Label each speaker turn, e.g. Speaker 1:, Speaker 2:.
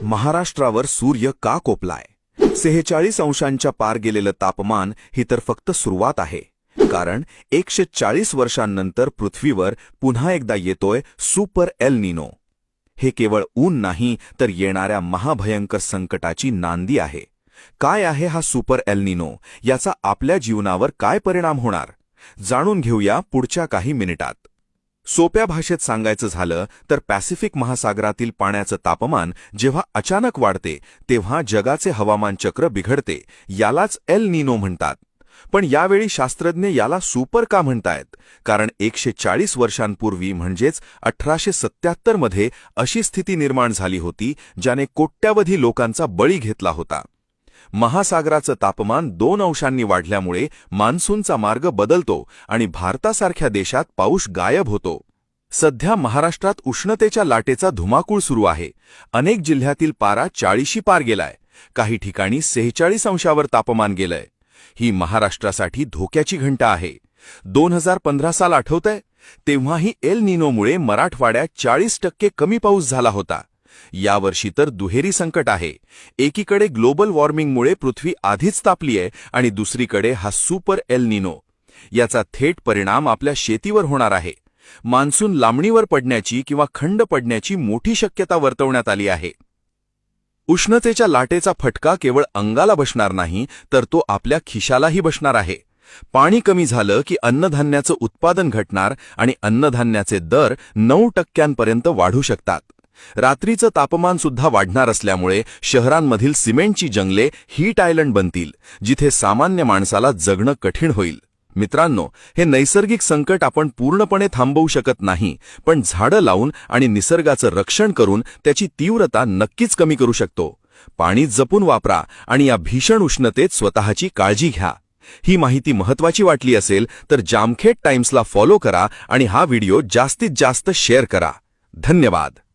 Speaker 1: महाराष्ट्रावर सूर्य का कोपलाय? 46 अंशांच्या पार गेलेलं तापमान ही तर फक्त सुरुवात आहे. कारण 140 वर्षांनंतर पृथ्वीवर पुन्हा एकदा येतोय सुपर एल निनो. हे केवळ ऊन नाही तर येणाऱ्या महाभयंकर संकटाची नांदी आहे. काय आहे हा सुपर एल निनो? याचा आपल्या जीवनावर काय परिणाम होणार? जाणून घेऊया पुढच्या काही मिनिटात. सोप्या भाषेत सांगायचं झालं तर पॅसिफिक महासागरातील पाण्याचं तापमान जेव्हा अचानक वाढते तेव्हा जगाचे हवामान चक्र बिघडते. यालाच एल निनो म्हणतात. पण यावेळी शास्त्रज्ञ याला सुपर का म्हणतायत? कारण 140 वर्षांपूर्वी म्हणजेच 1877 मध्ये अशी स्थिती निर्माण झाली होती ज्याने कोट्यावधी लोकांचा बळी घेतला होता. महासागराचं तापमान 2 अंशांनी वाढल्यामुळे मान्सूनचा मार्ग बदलतो आणि भारतासारख्या देशात पाऊस गायब होतो. सध्या महाराष्ट्रात उष्णतेच्या लाटेचा धुमाकूळ सुरू आहे. अनेक जिल्ह्यातील पारा 40शी पार गेलाय. काही ठिकाणी 46 अंशावर तापमान गेलंय. ही महाराष्ट्रासाठी धोक्याची घंटा आहे. 2015 साल आठवतंय? तेव्हाही एल निनोमुळे मराठवाड्यात 40% कमी पाऊस झाला होता. यावर्षी तर दुहेरी संकट आहे. एकीकडे ग्लोबल वॉर्मिंगमुळे पृथ्वी आधीच तापलीये आणि दुसरीकडे हा सुपर एल निनो. याचा थेट परिणाम आपल्या शेतीवर होणार आहे. मान्सून लांबणीवर पडण्याची किंवा खंड पडण्याची मोठी शक्यता वर्तवण्यात आली आहे. उष्णतेच्या लाटेचा फटका केवळ अंगाला बसणार नाही तर तो आपल्या खिशालाही बसणार आहे. पाणी कमी झालं की अन्नधान्याचं उत्पादन घटणार आणि अन्नधान्याचे दर 9% वाढू शकतात. रात्रीचं तापमान सुद्धा वाढणार असल्यामुळे शहरांमधील सिमेंटची जंगले हीट आयलंड बनतील, जिथे सामान्य माणसाला जगणं कठीण होईल. मित्रांनो, हे नैसर्गिक संकट आपण पूर्णपणे थांबवू शकत नाही, पण झाडं लावून आणि निसर्गाचं रक्षण करून त्याची तीव्रता नक्कीच कमी करू शकतो. पाणी जपून वापरा आणि या भीषण उष्णतेत स्वतःची काळजी घ्या. ही माहिती महत्त्वाची वाटली असेल तर जामखेड टाइम्सला फॉलो करा आणि हा व्हिडिओ जास्तीत जास्त शेअर करा. धन्यवाद.